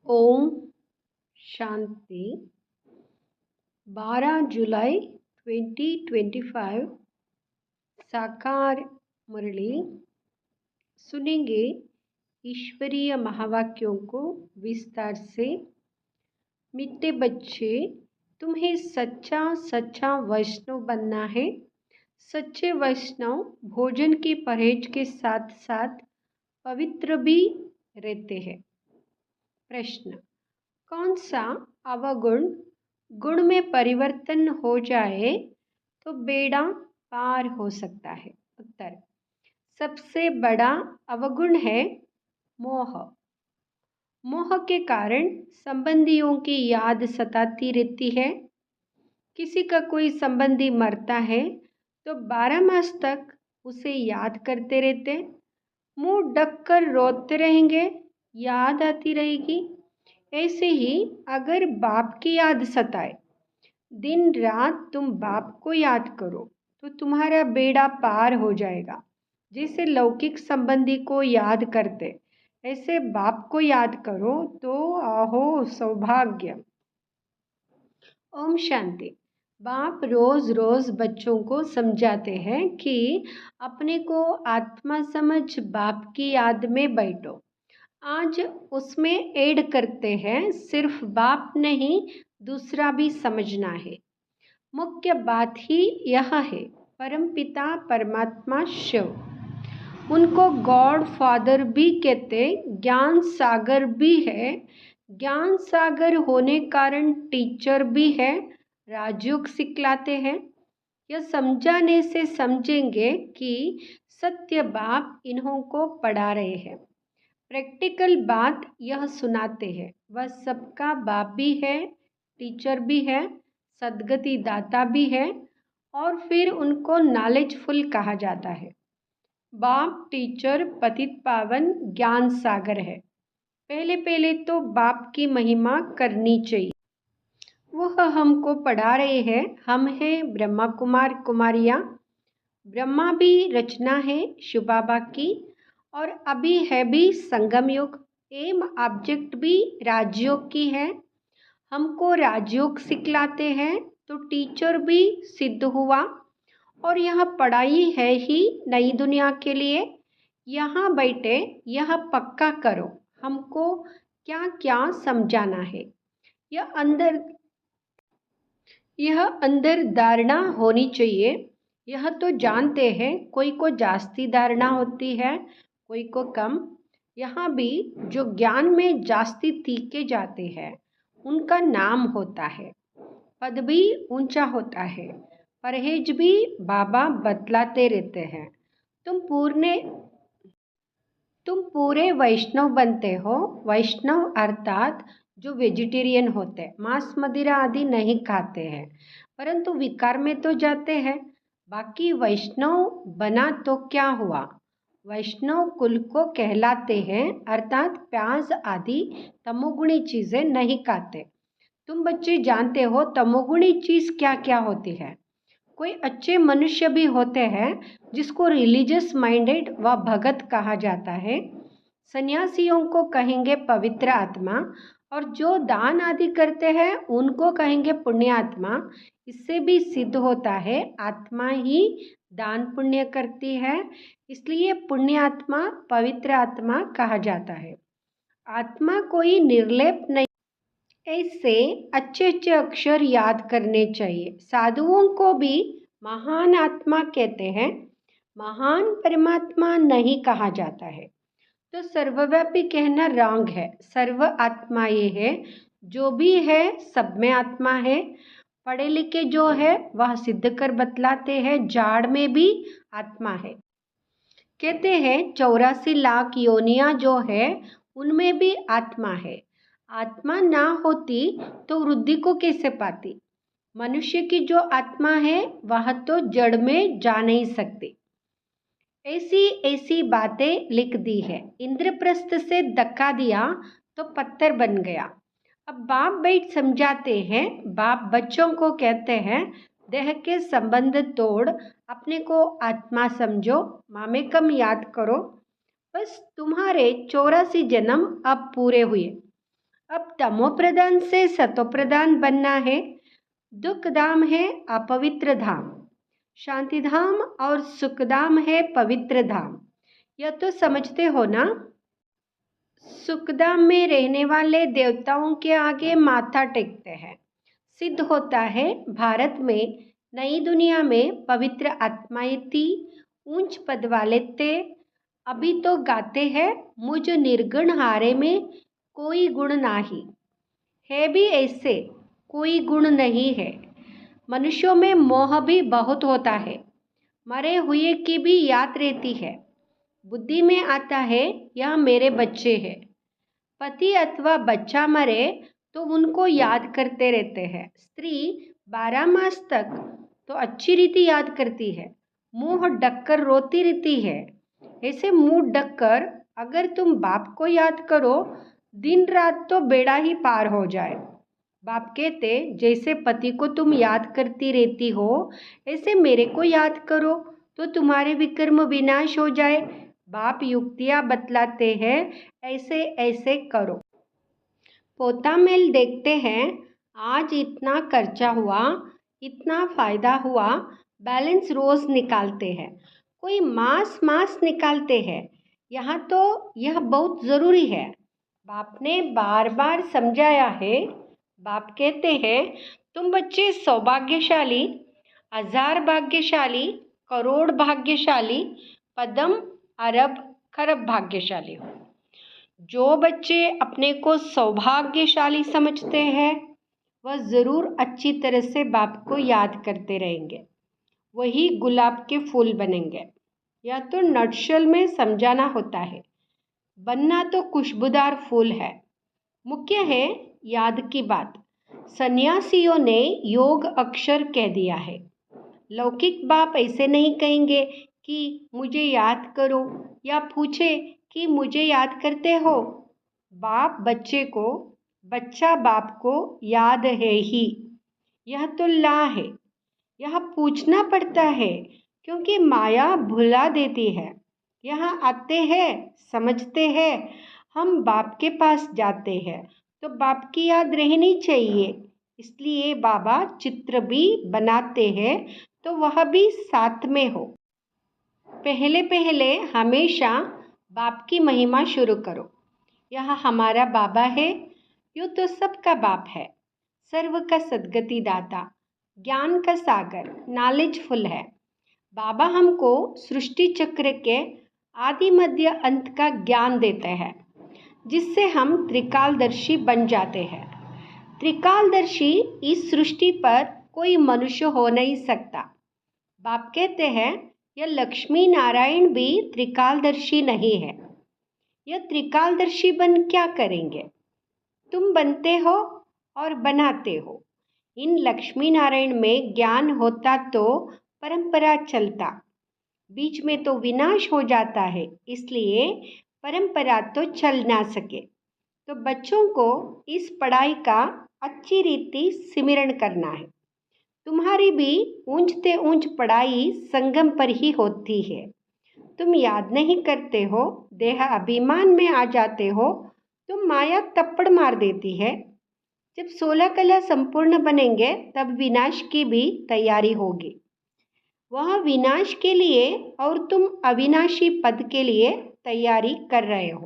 ओम शांति। 12 जुलाई 2025 साकार मुरली सुनेंगे ईश्वरीय महावाक्यों को विस्तार से। मीठे बच्चे, तुम्हें सच्चा सच्चा वैष्णव बनना है। सच्चे वैष्णव भोजन की परहेज के साथ साथ पवित्र भी रहते हैं। प्रश्न, कौन सा अवगुण गुण में परिवर्तन हो जाए तो बेड़ा पार हो सकता है? उत्तर, सबसे बड़ा अवगुण है मोह। मोह के कारण संबंधियों की याद सताती रहती है। किसी का कोई संबंधी मरता है तो 12 मास तक उसे याद करते रहते, मुंह ढक कर रोते रहेंगे, याद आती रहेगी। ऐसे ही अगर बाप की याद सताए, दिन रात तुम बाप को याद करो तो तुम्हारा बेड़ा पार हो जाएगा। जैसे लौकिक संबंधी को याद करते, ऐसे बाप को याद करो तो आहो सौभाग्य। ओम शांति। बाप रोज रोज बच्चों को समझाते हैं कि अपने को आत्मा समझ बाप की याद में बैठो। आज उसमें ऐड करते हैं, सिर्फ बाप नहीं दूसरा भी समझना है। मुख्य बात ही यह है, परमपिता परमात्मा शिव, उनको गॉड फादर भी कहते, ज्ञान सागर भी है। ज्ञान सागर होने कारण टीचर भी है, राजयोग सिखलाते हैं। यह समझाने से समझेंगे कि सत्य बाप इन्हों को पढ़ा रहे हैं। प्रैक्टिकल बात यह सुनाते हैं, वह सबका बाप भी है, टीचर भी है, सद्गति दाता भी है, और फिर उनको नॉलेजफुल कहा जाता है। बाप टीचर पतित पावन ज्ञान सागर है। पहले पहले तो बाप की महिमा करनी चाहिए। वह हमको पढ़ा रहे हैं। हम हैं ब्रह्मा कुमार कुमारियाँ। ब्रह्मा भी रचना है शिव बाबा की, और अभी है भी संगम युग। एम ऑब्जेक्ट भी राजयोग की है। हमको राजयोग सिखलाते हैं तो टीचर भी सिद्ध हुआ। और यह पढ़ाई है ही नई दुनिया के लिए। यहाँ बैठे यह पक्का करो, हमको क्या क्या समझाना है। यह अंदर धारणा होनी चाहिए। यह तो जानते हैं, कोई को जास्ती धारणा होती है, कोई को कम। यहाँ भी जो ज्ञान में जास्ती तीखे जाते हैं उनका नाम होता है, पद भी ऊंचा होता है, परहेज भी बाबा बतलाते रहते हैं। तुम पूरे वैष्णव बनते हो। वैष्णव अर्थात जो वेजिटेरियन होते हैं, मांस मदिरा आदि नहीं खाते हैं, परंतु विकार में तो जाते हैं। बाकी वैष्णव बना तो क्या हुआ, वैष्णव कुल को कहलाते हैं, अर्थात प्याज आदि तमोगुणी चीजें नहीं खाते। तुम बच्चे जानते हो तमोगुणी चीज क्या क्या होती है। कोई अच्छे मनुष्य भी होते हैं जिसको रिलीजियस माइंडेड व भगत कहा जाता है। सन्यासियों को कहेंगे पवित्र आत्मा, और जो दान आदि करते हैं उनको कहेंगे पुण्य आत्मा। इससे भी सिद्ध होता है आत्मा ही दान पुण्य करती है, इसलिए पुण्य आत्मा पवित्र आत्मा कहा जाता है। आत्मा कोई निर्लेप नहीं। ऐसे अच्छे अच्छे अक्षर याद करने चाहिए। साधुओं को भी महान आत्मा कहते हैं, महान परमात्मा नहीं कहा जाता है। तो सर्वव्यापी कहना रॉन्ग है। सर्व आत्मा ये है, जो भी है सब में आत्मा है। पढ़े लिखे जो है वह सिद्ध कर बतलाते हैं, जाड़ में भी आत्मा है। कहते हैं 84 लाख योनियां जो है उनमें भी आत्मा है। आत्मा ना होती तो वृद्धि को कैसे पाती। मनुष्य की जो आत्मा है वह तो जड़ में जा नहीं सकती। ऐसी ऐसी बातें लिख दी है। इंद्रप्रस्थ से धक्का दिया तो पत्थर बन गया। अब बाप बैठ समझाते हैं। बाप बच्चों को कहते हैं, देह के संबंध तोड़, अपने को आत्मा समझो, मामेकम याद करो। बस तुम्हारे 84 जन्म अब पूरे हुए। अब तमोप्रधान से सतोप्रधान बनना है। दुख धाम है अपवित्र धाम, शांति धाम और सुख धाम है पवित्र धाम। यह तो समझते हो ना। सुखधाम में रहने वाले देवताओं के आगे माथा टेकते हैं। सिद्ध होता है भारत में, नई दुनिया में पवित्र आत्माएं थी, ऊंच पद वाले थे। अभी तो गाते हैं मुझ निर्गुण हारे में कोई गुण नाही। है भी ऐसे, कोई गुण नहीं है। मनुष्यों में मोह भी बहुत होता है, मरे हुए की भी याद रहती है। बुद्धि में आता है यह मेरे बच्चे हैं। पति अथवा बच्चा मरे तो उनको याद करते रहते हैं। स्त्री 12 मास तक तो अच्छी रीति याद करती है, मुंह ढककर रोती रहती है। ऐसे मुंह ढककर अगर तुम बाप को याद करो, दिन रात तो बेड़ा ही पार हो जाए। बाप कहते जैसे पति को तुम याद करती रहती हो, ऐसे मेरे को याद करो तो तुम्हारे विकर्म विनाश हो जाए। बाप युक्तियाँ बतलाते हैं, ऐसे ऐसे करो। पोता मेल देखते हैं, आज इतना खर्चा हुआ, इतना फायदा हुआ, बैलेंस रोज निकालते हैं। कोई मास मास निकालते हैं। यहाँ तो यह बहुत ज़रूरी है। बाप ने बार बार समझाया है। बाप कहते हैं तुम बच्चे सौभाग्यशाली, 1000 भाग्यशाली, करोड़ भाग्यशाली, पदम अरब खरब भाग्यशाली हो। जो बच्चे अपने को सौभाग्यशाली समझते हैं वह ज़रूर अच्छी तरह से बाप को याद करते रहेंगे। वही गुलाब के फूल बनेंगे। या तो नटशल में समझाना होता है, बनना तो खुशबूदार फूल है। मुख्य है याद की बात। सन्यासियों ने योग अक्षर कह दिया है। लौकिक बाप ऐसे नहीं कहेंगे कि मुझे याद करो या पूछे कि मुझे याद करते हो। बाप बच्चे को, बच्चा बाप को याद है ही। यह तो ला है। यह पूछना पड़ता है क्योंकि माया भुला देती है। यहाँ आते हैं, समझते हैं, हम बाप के पास जाते हैं तो बाप की याद रहनी चाहिए। इसलिए बाबा चित्र भी बनाते हैं तो वह भी साथ में हो। पहले पहले हमेशा बाप की महिमा शुरू करो। यह हमारा बाबा है, यूँ तो सबका बाप है, सर्व का सद्गति दाता, ज्ञान का सागर, नॉलेजफुल है। बाबा हमको सृष्टि चक्र के आदि मध्य अंत का ज्ञान देते हैं, जिससे हम त्रिकालदर्शी बन जाते हैं। त्रिकालदर्शी इस सृष्टि पर कोई मनुष्य हो नहीं सकता। बाप कहते हैं यह लक्ष्मी नारायण भी त्रिकालदर्शी नहीं है। यह त्रिकालदर्शी बन क्या करेंगे? तुम बनते हो और बनाते हो। इन लक्ष्मी नारायण में ज्ञान होता तो परंपरा चलता, बीच में तो विनाश हो जाता है, इसलिए परंपरा तो चल ना सके। तो बच्चों को इस पढ़ाई का अच्छी रीति सिमरण करना है। तुम्हारी भी ऊंचते ऊंच पढ़ाई संगम पर ही होती है। तुम याद नहीं करते हो, देह अभिमान में आ जाते हो, तो माया तप्पड़ मार देती है। जब 16 कला संपूर्ण बनेंगे तब विनाश की भी तैयारी होगी। वह विनाश के लिए और तुम अविनाशी पद के लिए तैयारी कर रहे हो।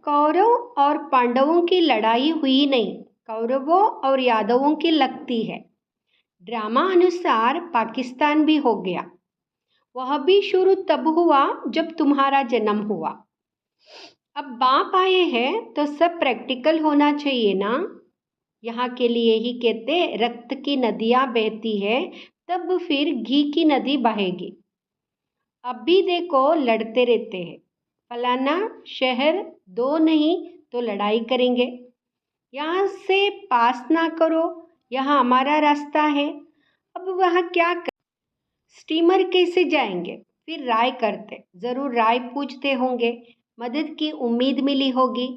कौरव और पांडवों की लड़ाई हुई नहीं, कौरवों और यादवों की लगती है। ड्रामा अनुसार पाकिस्तान भी हो गया। वह भी शुरू तब हुआ जब तुम्हारा जन्म हुआ। अब बाप आए हैं तो सब प्रैक्टिकल होना चाहिए ना। यहाँ के लिए ही कहते रक्त की नदियाँ बहती है, तब फिर घी की नदी बहेगी। अब भी देखो लड़ते रहते हैं। फलाना शहर 2 नहीं तो लड़ाई करेंगे। यहाँ से पास ना करो, यहाँ हमारा रास्ता है। अब वहाँ क्या कर... स्टीमर कैसे जाएंगे? फिर राय करते, ज़रूर राय पूछते होंगे, मदद की उम्मीद मिली होगी,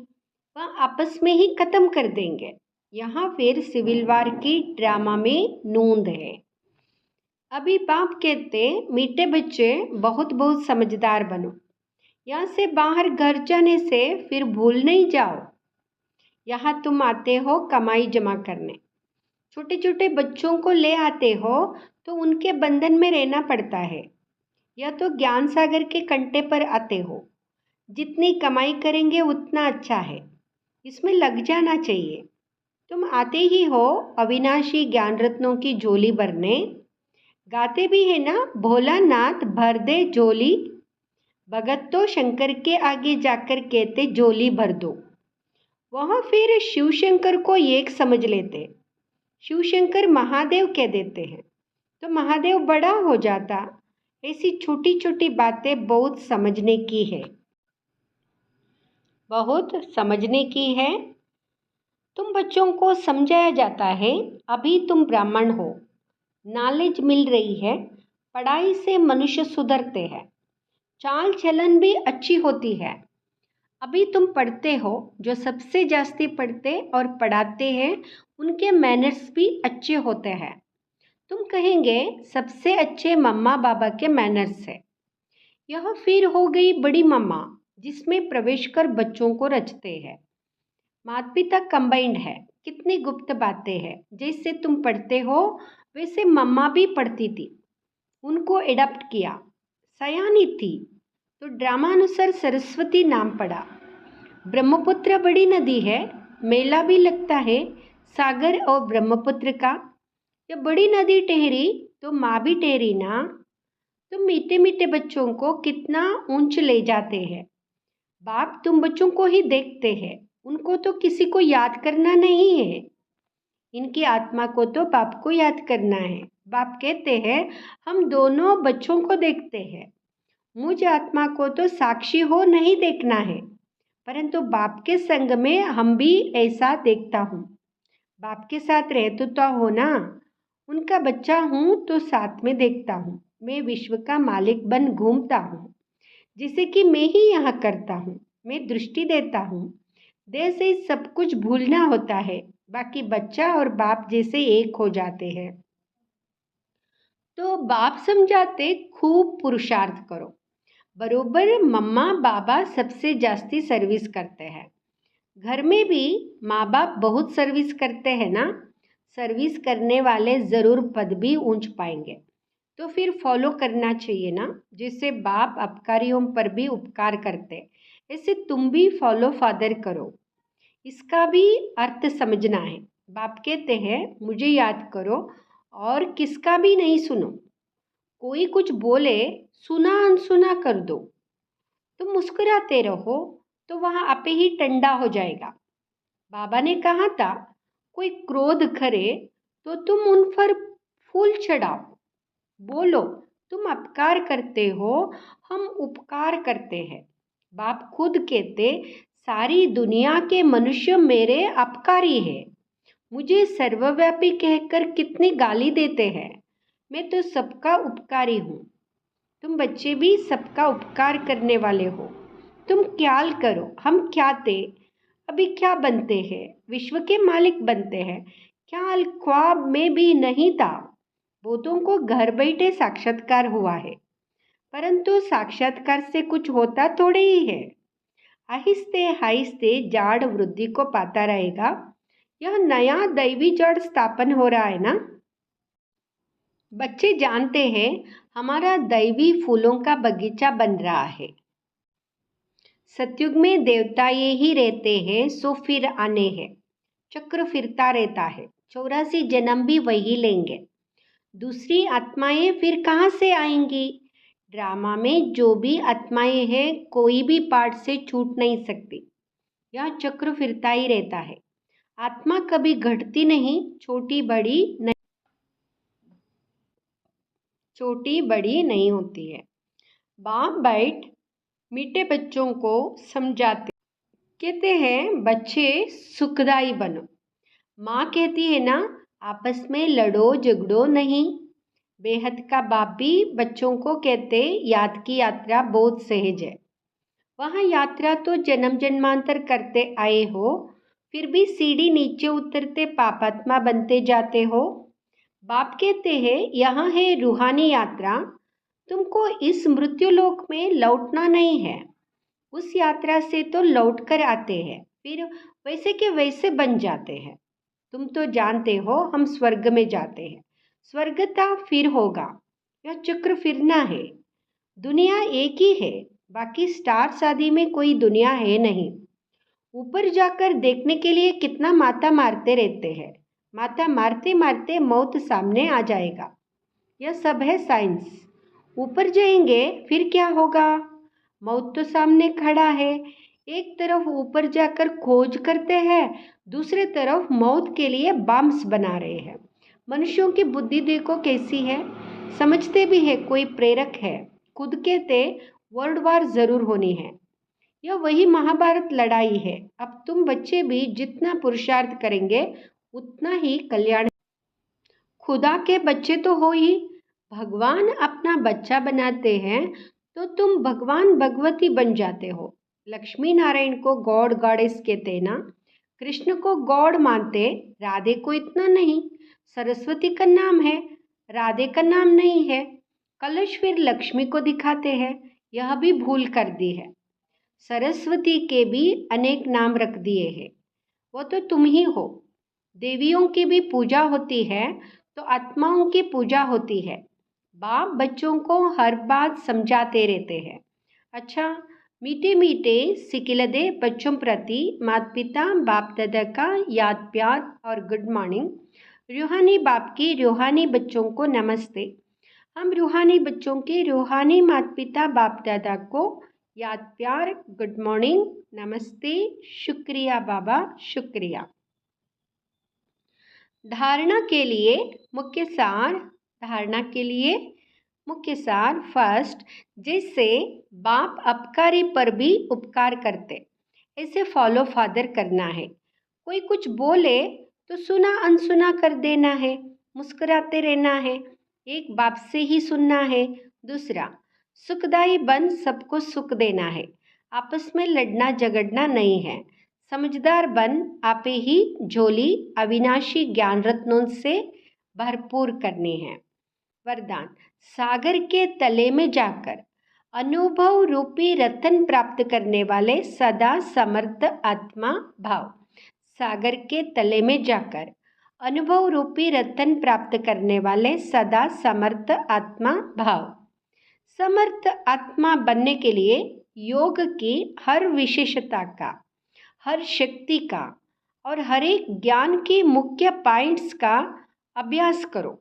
वह आपस में ही ख़त्म कर देंगे। यहाँ फिर सिविल वार की ड्रामा में नूंद है। अभी बाप कहते मीठे बच्चे बहुत बहुत समझदार बनो। यहाँ से बाहर घर जाने से फिर भूल नहीं जाओ। यहाँ तुम आते हो कमाई जमा करने। छोटे छोटे बच्चों को ले आते हो तो उनके बंधन में रहना पड़ता है, या तो ज्ञान सागर के कंटे पर आते हो। जितनी कमाई करेंगे उतना अच्छा है, इसमें लग जाना चाहिए। तुम आते ही हो अविनाशी ज्ञान रत्नों की झोली भरने। गाते भी है ना, भोलानाथ भर दे झोली। भगत तो शंकर के आगे जाकर कहते झोली भर दो। वह फिर शिव शंकर को एक समझ लेते। शिव शंकर महादेव कह देते हैं तो महादेव बड़ा हो जाता। ऐसी छोटी छोटी बातें बहुत समझने की है, बहुत समझने की है। तुम बच्चों को समझाया जाता है अभी तुम ब्राह्मण हो, नॉलेज मिल रही है, पढ़ाई से मनुष्य सुधरते हैं, चाल चलन भी अच्छी होती है। अभी तुम पढ़ते हो, जो सबसे जास्ती पढ़ते और पढ़ाते हैं उनके मैनर्स भी अच्छे होते हैं। तुम कहेंगे सबसे अच्छे मम्मा बाबा के मैनर्स है। यह फिर हो गई बड़ी मम्मा, जिसमें प्रवेश कर बच्चों को रचते हैं। माता पिता कंबाइंड है, कितनी गुप्त बातें हैं। जैसे तुम पढ़ते हो वैसे मम्मा भी पढ़ती थी, उनको एडप्ट किया। सयानी थी तो ड्रामा अनुसार सरस्वती नाम पड़ा। ब्रह्मपुत्र बड़ी नदी है, मेला भी लगता है सागर और ब्रह्मपुत्र का। जब बड़ी नदी ठहरी तो माँ भी ठहरी ना। तुम मीठे मीठे बच्चों को कितना ऊंच ले जाते हैं। बाप तुम बच्चों को ही देखते हैं, उनको तो किसी को याद करना नहीं है। इनकी आत्मा को तो बाप को याद करना है। बाप कहते हैं हम दोनों बच्चों को देखते हैं, मुझ आत्मा को तो साक्षी हो नहीं देखना है। परंतु बाप के संग में हम भी ऐसा देखता हूँ। बाप के साथ रहते तो हो ना, उनका बच्चा हूँ तो साथ में देखता हूँ। मैं विश्व का मालिक बन घूमता हूँ, जिसे कि मैं ही यहाँ करता हूँ। मैं दृष्टि देता हूँ। देह से सब कुछ भूलना होता है, बाकी बच्चा और बाप जैसे एक हो जाते हैं। तो बाप समझाते खूब पुरुषार्थ करो। बरोबर मम्मा बाबा सबसे जास्ती सर्विस करते हैं। घर में भी माँ बाप बहुत सर्विस करते हैं ना। सर्विस करने वाले ज़रूर पद भी ऊंच पाएंगे, तो फिर फॉलो करना चाहिए ना। जैसे बाप अपकारियों पर भी उपकार करते, ऐसे तुम भी फॉलो फादर करो। इसका भी अर्थ समझना है। बाप कहते हैं मुझे याद करो और किसका भी नहीं सुनो। कोई कुछ बोले सुना अनसुना कर दो। तुम मुस्कुराते रहो तो वहाँ आपे ही ठंडा हो जाएगा। बाबा ने कहा था कोई क्रोध करे तो तुम उन पर फूल चढ़ाओ। बोलो तुम अपकार करते हो, हम उपकार करते हैं। बाप खुद कहते सारी दुनिया के मनुष्य मेरे अपकारी है। मुझे सर्वव्यापी कहकर कितनी गाली देते हैं। मैं तो सबका उपकारी हूँ। तुम बच्चे भी सबका उपकार करने वाले हो। तुम ख्याल करो हम क्या थे, अभी क्या बनते हैं। विश्व के मालिक बनते हैं। ख्याल ख्वाब में भी नहीं था। बहुतों को घर बैठे साक्षात्कार हुआ है, परंतु साक्षात्कार से कुछ होता थोड़े ही है। आहिस्ते आहिस्ते जाड़ वृद्धि को पाता रहेगा। यह नया दैवी जड़ स्थापन हो रहा है ना। बच्चे जानते हैं हमारा दैवी फूलों का बगीचा बन रहा है। सतयुग में देवता ये ही रहते हैं, सो फिर आने हैं। चक्र फिरता रहता है, 84 जन्म भी वही लेंगे। दूसरी आत्माएं फिर कहाँ से आएंगी। ड्रामा में जो भी आत्माएं हैं कोई भी पार्ट से छूट नहीं सकती। यह चक्र फिरता ही रहता है। आत्मा कभी घटती नहीं, छोटी बड़ी नहीं होती है। बाप बैठ मीठे बच्चों को समझाते, कहते हैं बच्चे सुखदाई बनो। माँ कहती है ना आपस में लड़ो झगड़ो नहीं। बेहद का बाप भी बच्चों को कहते याद की यात्रा बहुत सहज है। वहाँ यात्रा तो जन्म जन्मांतर करते आए हो, फिर भी सीढ़ी नीचे उतरते पापात्मा बनते जाते हो। बाप कहते हैं यहाँ है रूहानी यात्रा। तुमको इस मृत्युलोक में लौटना नहीं है, उस यात्रा से तो लौट कर आते हैं। फिर वैसे के वैसे बन जाते हैं। तुम तो जानते हो हम स्वर्ग में जाते हैं, स्वर्गता फिर होगा, यह चक्र फिरना है। दुनिया एक ही है, बाकी स्टार्स आदि में कोई दुनिया है नहीं। ऊपर जाकर देखने के लिए कितना माथा मारते रहते हैं, माथा मारते मारते मौत सामने आ जाएगा। यह सब है साइंस। ऊपर जाएंगे फिर क्या होगा? मौत तो सामने खड़ा है। एक तरफ ऊपर जाकर खोज करते हैं, दूसरे तरफ मौत के लिए बम्स बना रहे हैं। मनुष्यों की बुद्धि देखो कैसी है, समझते भी है कोई प्रेरक है, खुद कहते वर्ल्ड वार जरूर होनी है। यह वही महाभारत लड़ाई है। अब तुम बच्चे भी जितना पुरुषार्थ करेंगे उतना ही कल्याण। खुदा के बच्चे तो हो ही, भगवान अपना बच्चा बनाते हैं तो तुम भगवान भगवती बन जाते हो। लक्ष्मी नारायण को गॉड गॉडेस कहते ना, कृष्ण को गॉड मानते, राधे को इतना नहीं। सरस्वती का नाम है, राधे का नाम नहीं है। कलश फिर लक्ष्मी को दिखाते हैं, यह भी भूल कर दी है। सरस्वती के भी अनेक नाम रख दिए हैं, वो तो तुम ही हो। देवियों की भी पूजा होती है तो आत्माओं की पूजा होती है। बाप बच्चों को हर बात समझाते रहते हैं। अच्छा, मीठे मीठे सिकिलदे बच्चों प्रति माता पिता बाप दादा का याद प्यार और गुड मॉर्निंग। रूहानी बाप की रूहानी बच्चों को नमस्ते। हम रूहानी बच्चों के रूहानी माता पिता बाप दादा को याद प्यार, गुड मॉर्निंग, नमस्ते, शुक्रिया बाबा, शुक्रिया। धारणा के लिए मुख्य सार, धारणा के लिए मुख्य सार फर्स्ट, जैसे बाप अपकारी पर भी उपकार करते, ऐसे फॉलो फादर करना है। कोई कुछ बोले तो सुना अनसुना कर देना है, मुस्कुराते रहना है, एक बाप से ही सुनना है। दूसरा, सुखदाई बन सबको सुख देना है, आपस में लड़ना झगड़ना नहीं है। समझदार बन आपे ही झोली अविनाशी ज्ञान रत्नों से भरपूर करनी है। वरदान, सागर के तले में जाकर अनुभव रूपी रतन प्राप्त करने वाले सदा समर्थ आत्मा भाव। सागर के तले में जाकर अनुभव रूपी रतन प्राप्त करने वाले सदा समर्थ आत्मा भाव। समर्थ आत्मा बनने के लिए योग की हर विशेषता का, हर शक्ति का और हर एक ज्ञान के मुख्य पॉइंट्स का अभ्यास करो।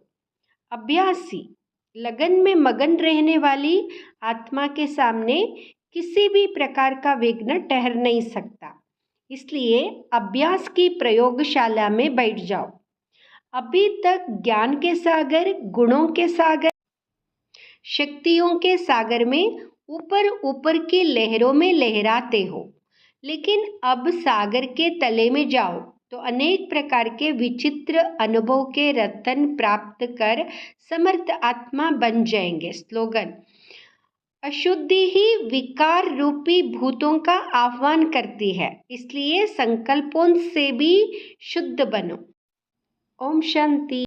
अभ्यासी लगन में मगन रहने वाली आत्मा के सामने किसी भी प्रकार का विघ्न ठहर नहीं सकता। इसलिए अभ्यास की प्रयोगशाला में बैठ जाओ। अभी तक ज्ञान के सागर, गुणों के सागर, शक्तियों के सागर में ऊपर ऊपर की लहरों में लहराते हो, लेकिन अब सागर के तले में जाओ तो अनेक प्रकार के विचित्र अनुभव के रत्न प्राप्त कर समर्थ आत्मा बन जाएंगे। स्लोगन, अशुद्धि ही विकार रूपी भूतों का आह्वान करती है, इसलिए संकल्पों से भी शुद्ध बनो। ओम शांति।